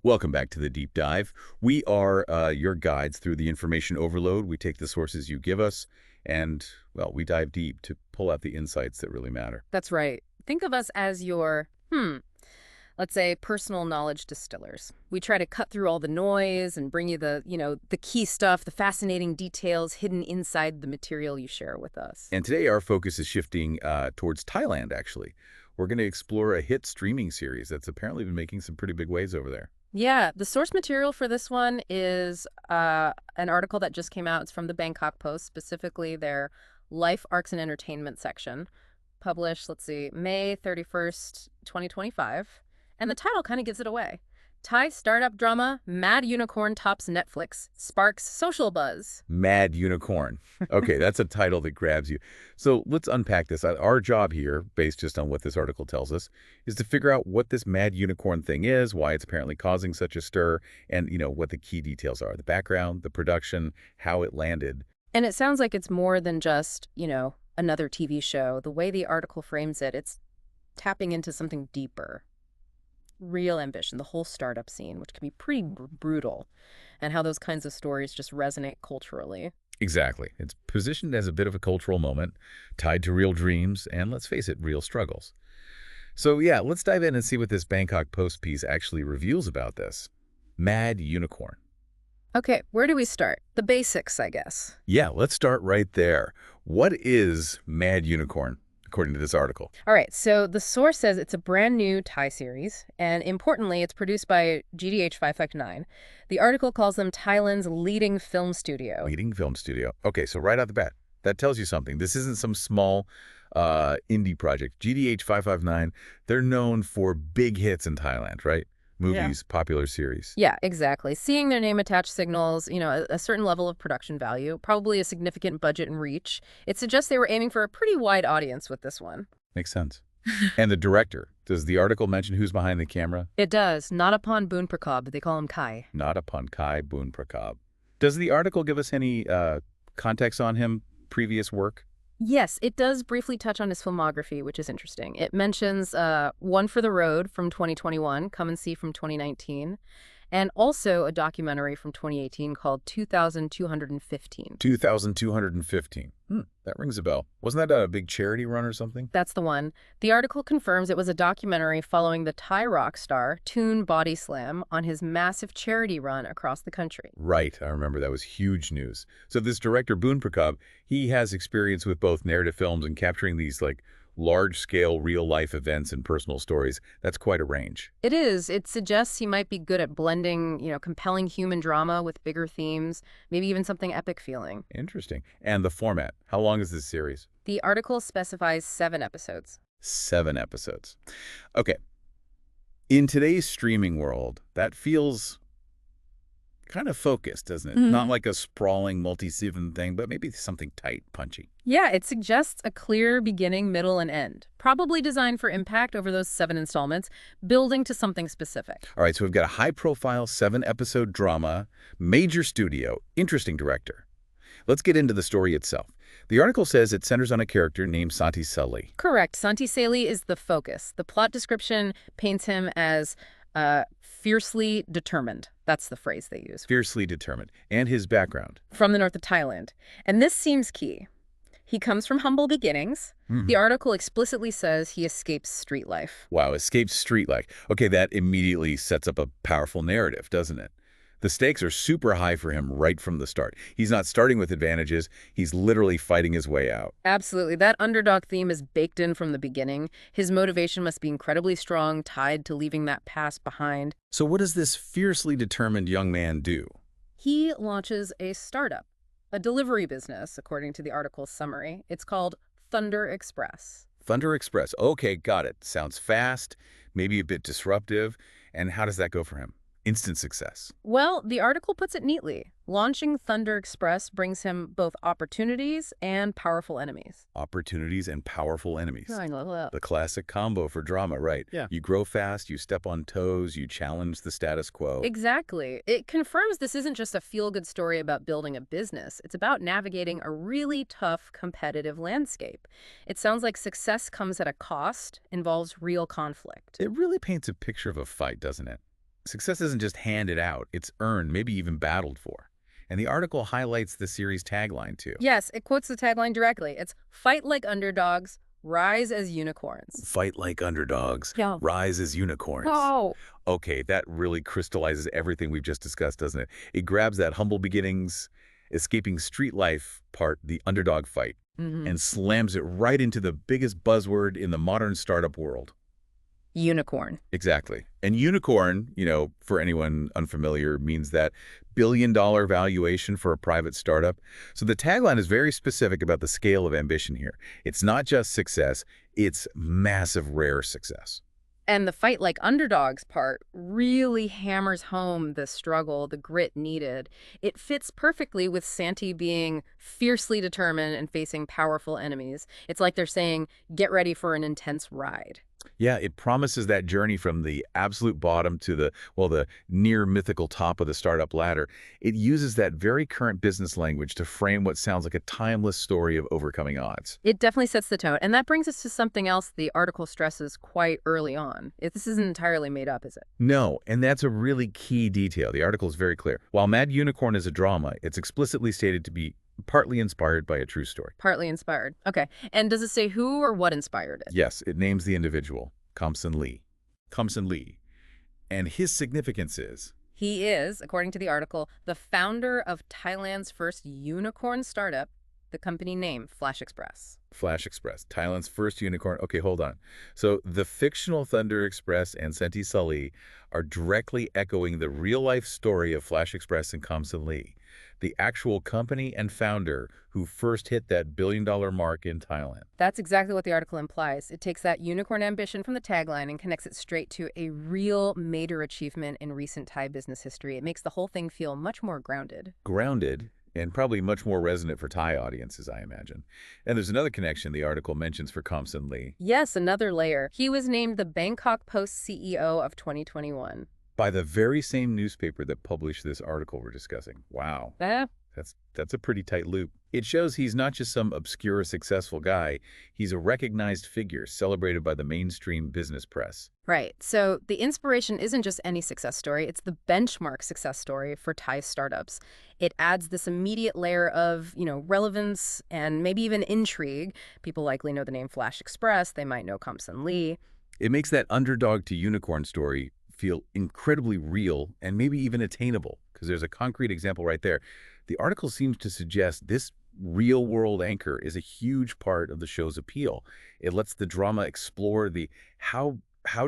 Welcome back to the deep dive. We are your guides through the information overload. We take the sources you give us and, well, we dive deep to pull out the insights that really matter. That's right. Think of us as your, let's say personal knowledge distillers. We try to cut through all the noise and bring you the key stuff, the fascinating details hidden inside the material you share with us. And today our focus is shifting towards Thailand, actually. We're going to explore a hit streaming series that's apparently been making some pretty big waves over there. Yeah, the source material for this one is an article that just came out. It's from the Bangkok Post, specifically their Life, Arts, and Entertainment section, published, let's see, May 31st, 2025. And the title kind of gives it away. Thai startup drama, Mad Unicorn tops Netflix, sparks social buzz. Mad Unicorn. Okay, that's a title that grabs you. So let's unpack this. Our job here, based just on what this article tells us, is to figure out what this Mad Unicorn thing is, why it's apparently causing such a stir, and, what the key details are. The background, the production, how it landed. And it sounds like it's more than just, another TV show. The way the article frames it, it's tapping into something deeper. Real ambition, the whole startup scene, which can be pretty brutal, and how those kinds of stories just resonate culturally. Exactly. It's positioned as a bit of a cultural moment, tied to real dreams, and let's face it, real struggles. So yeah, let's dive in and see what this Bangkok Post piece actually reveals about this. Mad Unicorn. Okay, where do we start? The basics, I guess. Yeah, let's start right there. What is Mad Unicorn, according to this article? All right, so the source says it's a brand new Thai series, and importantly, it's produced by GDH 559. The article calls them Thailand's leading film studio. Leading film studio. Okay, so right out the bat, that tells you something. This isn't some small indie project. GDH 559, they're known for big hits in Thailand, right? Yeah. Movies, popular series. Yeah, exactly. Seeing their name attached signals, a certain level of production value, probably a significant budget and reach. It suggests they were aiming for a pretty wide audience with this one. Makes sense. And the director, does the article mention who's behind the camera? It does. Nadapan Boon Prakab, they call him Kai. Nadapan Kai Boon Prakab. Does the article give us any context on him, previous work? Yes, it does briefly touch on his filmography, which is interesting. It mentions One for the Road from 2021, Come and See from 2019, and also a documentary from 2018 called 2215. 2,215. That rings a bell. Wasn't that a big charity run or something? That's the one. The article confirms it was a documentary following the Thai rock star Toon Body Slam on his massive charity run across the country. Right, I remember that was huge news. So this director, Boon Prakab, he has experience with both narrative films and capturing these large-scale real-life events and personal stories. That's quite a range. It is. It suggests he might be good at blending, compelling human drama with bigger themes, maybe even something epic feeling. Interesting. And the format. How long is this series? The article specifies 7 episodes. 7 episodes. Okay. In today's streaming world, that feels kind of focused, doesn't it? Not like a sprawling multi-season thing, but maybe something tight, punchy. Yeah, it suggests a clear beginning, middle, and end. Probably designed for impact over those 7 installments, building to something specific. All right, so we've got a high-profile 7-episode drama, major studio, interesting director. Let's get into the story itself. The article says it centers on a character named Santi Sully. Correct. Santi Sailly is the focus. The plot description paints him as fiercely determined. That's the phrase they use. Fiercely determined. And his background. From the north of Thailand. And this seems key. He comes from humble beginnings. The article explicitly says he escapes street life. Wow, escapes street life. Okay, that immediately sets up a powerful narrative, doesn't it? The stakes are super high for him right from the start. He's not starting with advantages. He's literally fighting his way out. Absolutely. That underdog theme is baked in from the beginning. His motivation must be incredibly strong, tied to leaving that past behind. So what does this fiercely determined young man do? He launches a startup, a delivery business, according to the article's summary. It's called Thunder Express. Thunder Express. Okay, got it. Sounds fast, maybe a bit disruptive. And how does that go for him? Instant success. Well, the article puts it neatly. Launching Thunder Express brings him both opportunities and powerful enemies. Opportunities and powerful enemies. I love that. The classic combo for drama, right? Yeah. You grow fast, you step on toes, you challenge the status quo. Exactly. It confirms this isn't just a feel-good story about building a business. It's about navigating a really tough, competitive landscape. It sounds like success comes at a cost, involves real conflict. It really paints a picture of a fight, doesn't it? Success isn't just handed out, it's earned, maybe even battled for. And the article highlights the series' tagline, too. Yes, it quotes the tagline directly. It's "Fight like underdogs, rise as unicorns." Fight like underdogs, Yeah. rise as unicorns. Oh. Okay, that really crystallizes everything we've just discussed, doesn't it? It grabs that humble beginnings, escaping street life part, the underdog fight, Hmm. and slams it right into the biggest buzzword in the modern startup world. Unicorn. Exactly. And unicorn, for anyone unfamiliar, means that billion-dollar valuation for a private startup. So the tagline is very specific about the scale of ambition here. It's not just success, it's massive, rare success. And the fight like underdogs part really hammers home the struggle, the grit needed. It fits perfectly with Santi being fiercely determined and facing powerful enemies. It's like they're saying, get ready for an intense ride. Yeah, it promises that journey from the absolute bottom to the near mythical top of the startup ladder. It uses that very current business language to frame what sounds like a timeless story of overcoming odds. It definitely sets the tone. And that brings us to something else the article stresses quite early on. This isn't entirely made up, is it? No, and that's a really key detail. The article is very clear. While Mad Unicorn is a drama, it's explicitly stated to be partly inspired by a true story. Partly inspired. Okay. And does it say who or what inspired it? Yes, it names the individual, Kamsin Lee. Kamsin Lee. And his significance is He is, according to the article, the founder of Thailand's first unicorn startup, the company name Flash Express. Flash Express, Thailand's first unicorn. Okay, hold on. So the fictional Thunder Express and Senti Sully are directly echoing the real-life story of Flash Express and Kamsin Lee, the actual company and founder who first hit that billion-dollar mark in Thailand. That's exactly what the article implies. It takes that unicorn ambition from the tagline and connects it straight to a real major achievement in recent Thai business history. It makes the whole thing feel much more grounded. Grounded, and probably much more resonant for Thai audiences, I imagine. And there's another connection the article mentions for Kamsin Lee. Yes, another layer. He was named the Bangkok Post CEO of 2021. By the very same newspaper that published this article we're discussing. Wow. Eh? That's a pretty tight loop. It shows he's not just some obscure successful guy, he's a recognized figure celebrated by the mainstream business press. Right. So the inspiration isn't just any success story, it's the benchmark success story for Thai startups. It adds this immediate layer of, relevance and maybe even intrigue. People likely know the name Flash Express, they might know Kamsin Lee. It makes that underdog to unicorn story feel incredibly real and maybe even attainable, because there's a concrete example right there. The article seems to suggest this real-world anchor is a huge part of the show's appeal. It lets the drama explore the how'd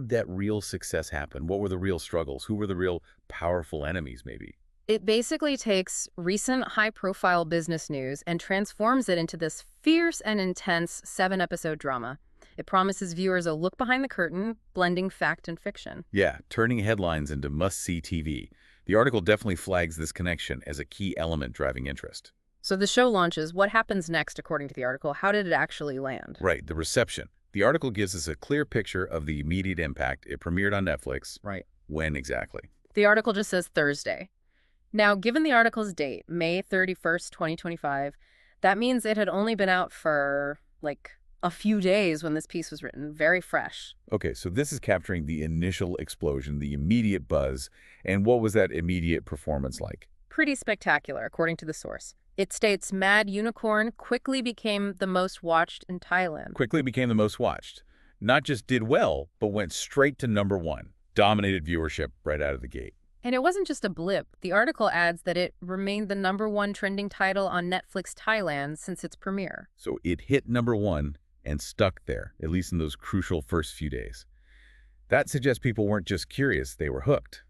that real success happen? What were the real struggles? Who were the real powerful enemies, maybe? It basically takes recent high-profile business news and transforms it into this fierce and intense 7-episode drama. It promises viewers a look behind the curtain, blending fact and fiction. Yeah, turning headlines into must-see TV. The article definitely flags this connection as a key element driving interest. So the show launches. What happens next, according to the article? How did it actually land? Right, the reception. The article gives us a clear picture of the immediate impact. It premiered on Netflix. Right. When exactly? The article just says Thursday. Now, given the article's date, May 31st, 2025, that means it had only been out for, a few days when this piece was written. Very fresh. Okay, so this is capturing the initial explosion, the immediate buzz, and what was that immediate performance like? Pretty spectacular, according to the source. It states Mad Unicorn quickly became the most watched in Thailand. Quickly became the most watched. Not just did well, but went straight to #1. Dominated viewership right out of the gate. And it wasn't just a blip. The article adds that it remained the #1 trending title on Netflix Thailand since its premiere. So it hit #1 and stuck there, at least in those crucial first few days. That suggests people weren't just curious, they were hooked.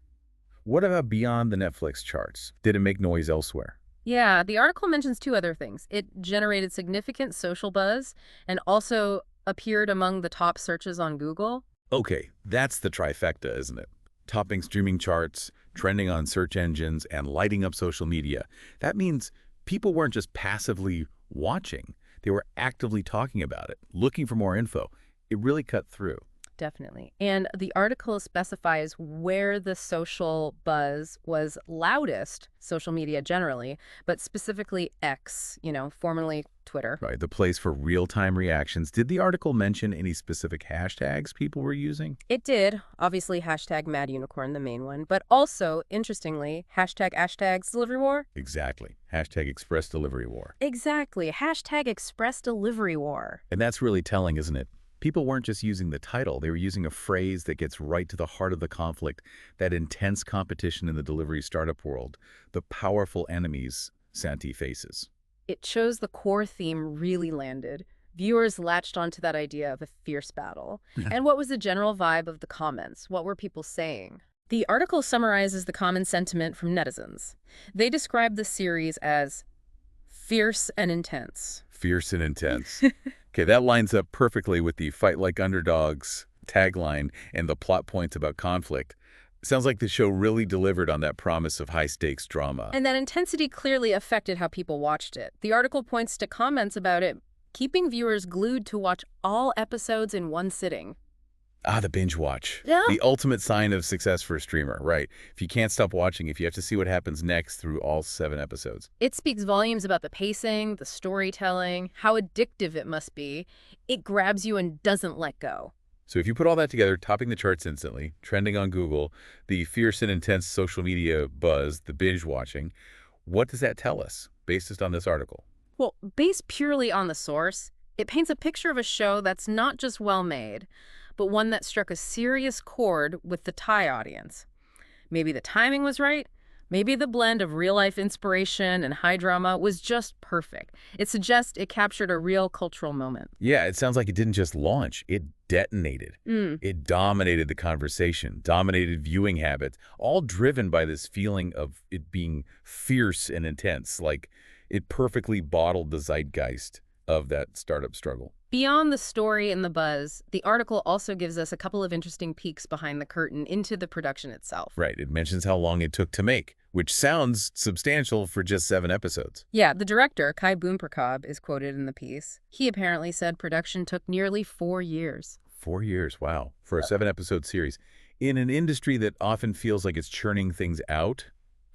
What about beyond the Netflix charts? Did it make noise elsewhere? Yeah, the article mentions 2 other things. It generated significant social buzz and also appeared among the top searches on Google. Okay, that's the trifecta, isn't it? Topping streaming charts, trending on search engines, and lighting up social media. That means people weren't just passively watching. They were actively talking about it, looking for more info. It really cut through. Definitely. And the article specifies where the social buzz was loudest, social media generally, but specifically X, formerly Twitter. Right, the place for real-time reactions. Did the article mention any specific hashtags people were using? It did. Obviously, hashtag Mad Unicorn, the main one. But also, interestingly, hashtags delivery war. Exactly. Hashtag Express Delivery War. Exactly. Hashtag Express Delivery War. And that's really telling, isn't it? People weren't just using the title, they were using a phrase that gets right to the heart of the conflict, that intense competition in the delivery startup world, the powerful enemies Santee faces. It shows the core theme really landed. Viewers latched onto that idea of a fierce battle. And what was the general vibe of the comments? What were people saying? The article summarizes the common sentiment from netizens. They described the series as fierce and intense. Fierce and intense. Okay, that lines up perfectly with the fight like underdogs tagline and the plot points about conflict. Sounds like the show really delivered on that promise of high-stakes drama. And that intensity clearly affected how people watched it. The article points to comments about it keeping viewers glued to watch all episodes in one sitting. Ah, the binge watch. Yeah. The ultimate sign of success for a streamer, right? If you can't stop watching, if you have to see what happens next through all 7 episodes. It speaks volumes about the pacing, the storytelling, how addictive it must be. It grabs you and doesn't let go. So if you put all that together, topping the charts instantly, trending on Google, the fierce and intense social media buzz, the binge watching, what does that tell us based just on this article? Well, based purely on the source, it paints a picture of a show that's not just well-made, but one that struck a serious chord with the Thai audience. Maybe the timing was right. Maybe the blend of real-life inspiration and high drama was just perfect. It suggests it captured a real cultural moment. Yeah, it sounds like it didn't just launch, it detonated. It dominated the conversation, dominated viewing habits, all driven by this feeling of it being fierce and intense, like it perfectly bottled the zeitgeist of that startup struggle. Beyond the story and the buzz, the article also gives us a couple of interesting peeks behind the curtain into the production itself. Right, it mentions how long it took to make, which sounds substantial for just 7 episodes. Yeah, the director, Kai Boonprakab, is quoted in the piece. He apparently said production took nearly 4 years. 4 years, wow, for a 7-episode series. In an industry that often feels like it's churning things out,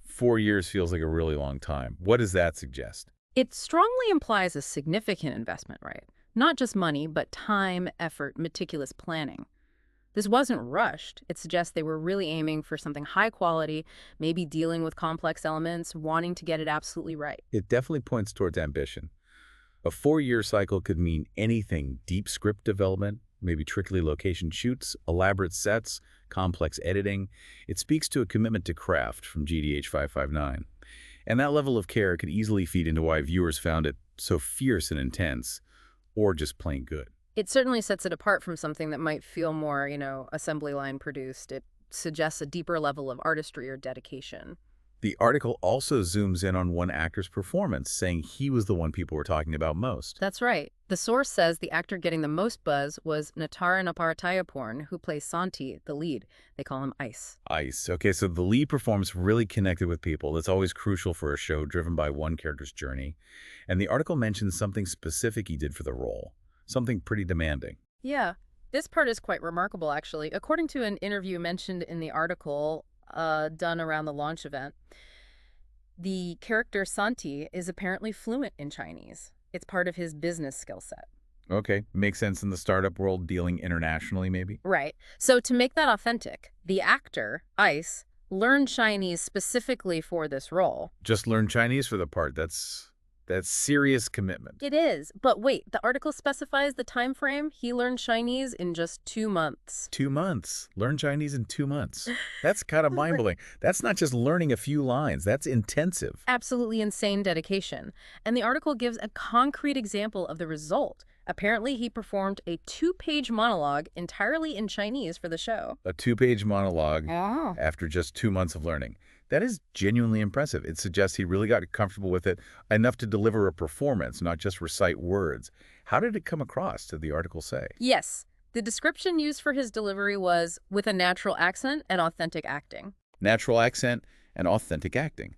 4 years feels like a really long time. What does that suggest? It strongly implies a significant investment, right? Not just money, but time, effort, meticulous planning. This wasn't rushed. It suggests they were really aiming for something high quality, maybe dealing with complex elements, wanting to get it absolutely right. It definitely points towards ambition. A 4-year cycle could mean anything: deep script development, maybe trickly location shoots, elaborate sets, complex editing. It speaks to a commitment to craft from GDH 559. And that level of care could easily feed into why viewers found it so fierce and intense, or just plain good. It certainly sets it apart from something that might feel more, assembly line produced. It suggests a deeper level of artistry or dedication. The article also zooms in on one actor's performance, saying he was the one people were talking about most. That's right. The source says the actor getting the most buzz was Natara Naparatayaporn, who plays Santi, the lead. They call him Ice. Ice. Okay, so the lead performance really connected with people. That's always crucial for a show driven by one character's journey. And the article mentions something specific he did for the role, something pretty demanding. Yeah, this part is quite remarkable, actually. According to an interview mentioned in the article, done around the launch event, the character Santi is apparently fluent in Chinese. It's part of his business skill set. Okay, makes sense in the startup world, dealing internationally maybe? Right. So to make that authentic, the actor, Ice, learned Chinese specifically for this role. Just learn Chinese for the part. That's serious commitment. It is. But wait, the article specifies the time frame. He learned Chinese in just 2 months. 2 months. Learn Chinese in 2 months. That's kind of mind-blowing. That's not just learning a few lines. That's intensive. Absolutely insane dedication. And the article gives a concrete example of the result. Apparently, he performed a 2-page monologue entirely in Chinese for the show. A 2-page monologue Oh. after just 2 months of learning. That is genuinely impressive. It suggests he really got comfortable with it enough to deliver a performance, not just recite words. How did it come across, did the article say? Yes. The description used for his delivery was with a natural accent and authentic acting. Natural accent and authentic acting.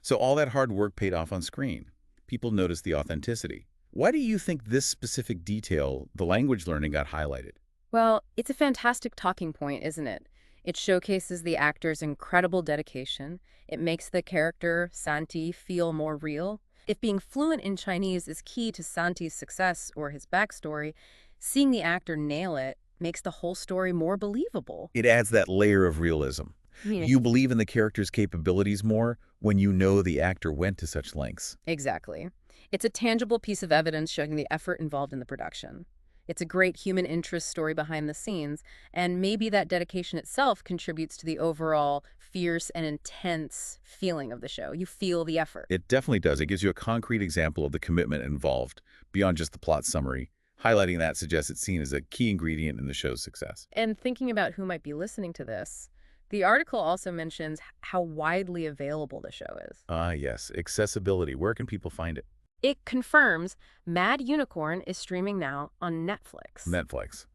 So all that hard work paid off on screen. People noticed the authenticity. Why do you think this specific detail, the language learning, got highlighted? Well, it's a fantastic talking point, isn't it? It showcases the actor's incredible dedication. It makes the character, Santi, feel more real. If being fluent in Chinese is key to Santi's success or his backstory, seeing the actor nail it makes the whole story more believable. It adds that layer of realism. Yeah. You believe in the character's capabilities more when you know the actor went to such lengths. Exactly. It's a tangible piece of evidence showing the effort involved in the production. It's a great human interest story behind the scenes, and maybe that dedication itself contributes to the overall fierce and intense feeling of the show. You feel the effort. It definitely does. It gives you a concrete example of the commitment involved beyond just the plot summary. Highlighting that suggests it's seen as a key ingredient in the show's success. And thinking about who might be listening to this, the article also mentions how widely available the show is. Ah, yes. Accessibility. Where can people find it? It confirms Mad Unicorn is streaming now on Netflix. Netflix.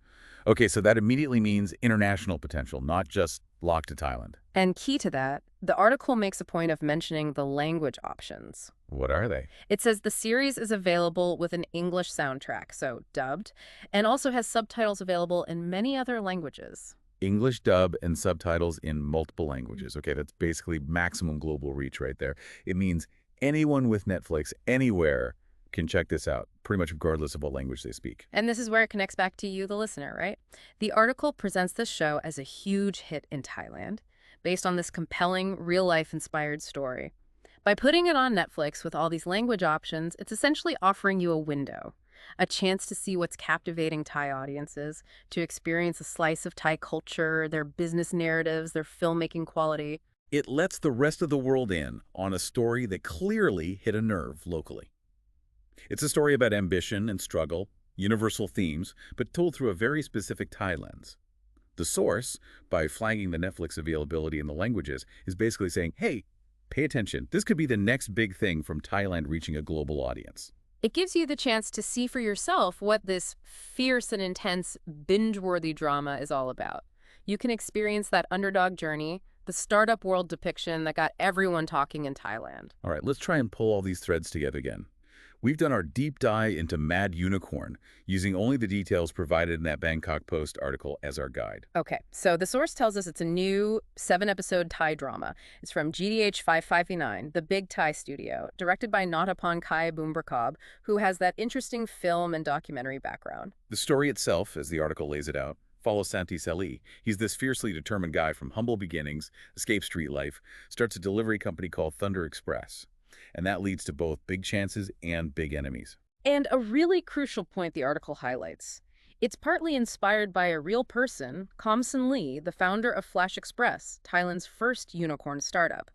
Okay, so that immediately means international potential, not just locked to Thailand. And key to that, the article makes a point of mentioning the language options. What are they? It says the series is available with an English soundtrack, so dubbed, and also has subtitles available in many other languages. English dub and subtitles in multiple languages. Okay, that's basically maximum global reach right there. It means anyone with Netflix anywhere can check this out, pretty much regardless of what language they speak. And this is where it connects back to you, the listener, right? The article presents this show as a huge hit in Thailand, based on this compelling, real-life inspired story. By putting it on Netflix with all these language options, it's essentially offering you a window, a chance to see what's captivating Thai audiences, to experience a slice of Thai culture, their business narratives, their filmmaking quality. It lets the rest of the world in on a story that clearly hit a nerve locally. It's a story about ambition and struggle, universal themes, but told through a very specific Thai lens. The source, by flagging the Netflix availability in the languages, is basically saying, hey, pay attention. This could be the next big thing from Thailand reaching a global audience. It gives you the chance to see for yourself what this fierce and intense, binge-worthy drama is all about. You can experience that underdog journey, the startup world depiction that got everyone talking in Thailand. All right, let's try and pull all these threads together again. We've done our deep dive into Mad Unicorn, using only the details provided in that Bangkok Post article as our guide. Okay, so the source tells us it's a new 7-episode Thai drama. It's from GDH 559, the big Thai studio, directed by Nautapon Kai Bumberkob, who has that interesting film and documentary background. The story itself, as the article lays it out, follows Santi Seli. He's this fiercely determined guy from humble beginnings, escapes street life, starts a delivery company called Thunder Express. And that leads to both big chances and big enemies. And a really crucial point the article highlights. It's partly inspired by a real person, Komsan Lee, the founder of Flash Express, Thailand's first unicorn startup.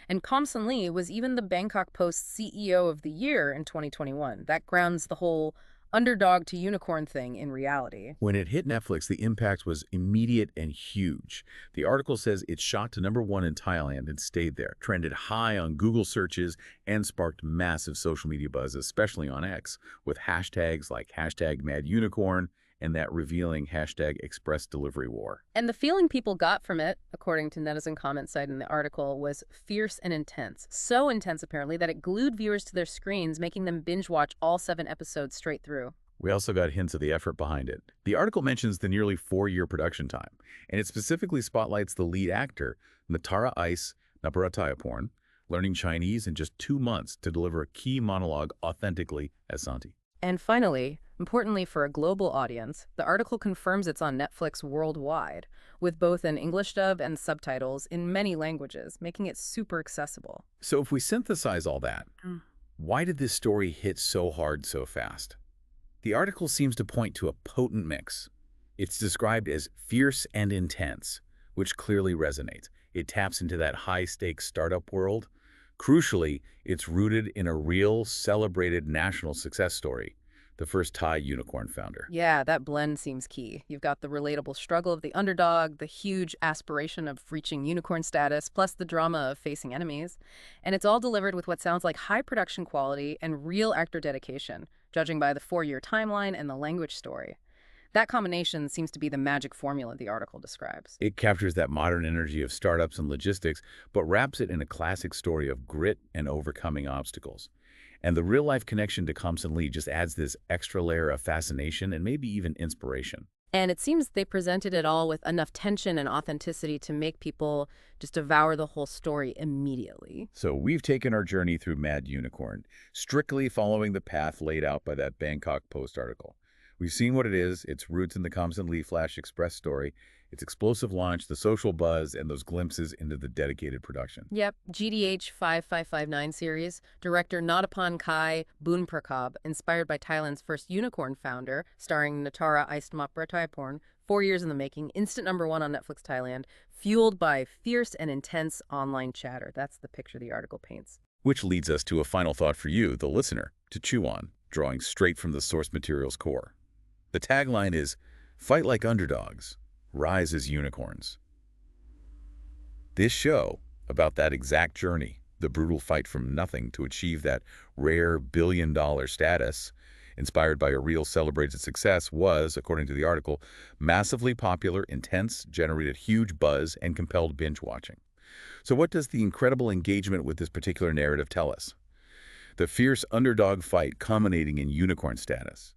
And Komsan Lee was even the Bangkok Post CEO of the Year in 2021. That grounds the whole underdog to unicorn thing in reality. When it hit Netflix, the impact was immediate and huge. The article says it shot to #1 in Thailand and stayed there, trended high on Google searches, and sparked massive social media buzz, especially on X, with hashtags like #MadUnicorn and that revealing #ExpressDeliveryWar. And the feeling people got from it, according to netizen comment site in the article, was fierce and intense. So intense, apparently, that it glued viewers to their screens, making them binge watch all 7 episodes straight through. We also got hints of the effort behind it. The article mentions the nearly 4-year production time, and it specifically spotlights the lead actor, Natara Ice Naparatayaporn, learning Chinese in just 2 months to deliver a key monologue authentically as Santi. And finally, importantly for a global audience, the article confirms it's on Netflix worldwide, with both an English dub and subtitles in many languages, making it super accessible. So if we synthesize all that, why did this story hit so hard so fast? The article seems to point to a potent mix. It's described as fierce and intense, which clearly resonates. It taps into that high-stakes startup world. Crucially, it's rooted in a real, celebrated national success story, the first Thai unicorn founder. Yeah, that blend seems key. You've got the relatable struggle of the underdog, the huge aspiration of reaching unicorn status, plus the drama of facing enemies. And it's all delivered with what sounds like high production quality and real actor dedication, judging by the 4-year timeline and the language story. That combination seems to be the magic formula the article describes. It captures that modern energy of startups and logistics, but wraps it in a classic story of grit and overcoming obstacles. And the real-life connection to Komsan Lee just adds this extra layer of fascination and maybe even inspiration. And it seems they presented it all with enough tension and authenticity to make people just devour the whole story immediately. So we've taken our journey through Mad Unicorn, strictly following the path laid out by that Bangkok Post article. We've seen what it is, its roots in the Constantly Flash Express story, its explosive launch, the social buzz, and those glimpses into the dedicated production. Yep, GDH 5559 series, director Nadapan Kai Boonprakab, inspired by Thailand's first unicorn founder, starring Natara Istamaprataiporn, 4 years in the making, instant #1 on Netflix Thailand, fueled by fierce and intense online chatter. That's the picture the article paints. Which leads us to a final thought for you, the listener, to chew on, drawing straight from the source material's core. The tagline is, "Fight like underdogs, rise as unicorns." This show, about that exact journey, the brutal fight from nothing to achieve that rare billion-dollar status, inspired by a real celebrated success, was, according to the article, massively popular, intense, generated huge buzz, and compelled binge-watching. So what does the incredible engagement with this particular narrative tell us? The fierce underdog fight culminating in unicorn status.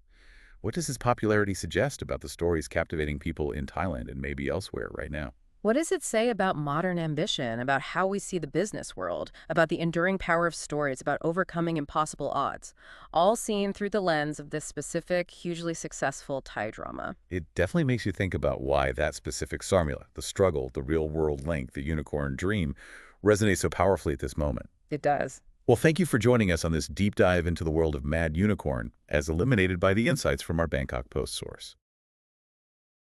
What does this popularity suggest about the stories captivating people in Thailand and maybe elsewhere right now? What does it say about modern ambition, about how we see the business world, about the enduring power of stories, about overcoming impossible odds, all seen through the lens of this specific, hugely successful Thai drama? It definitely makes you think about why that specific formula, the struggle, the real-world link, the unicorn dream, resonates so powerfully at this moment. It does. Well, thank you for joining us on this deep dive into the world of Mad Unicorn, as illuminated by the insights from our Bangkok Post source.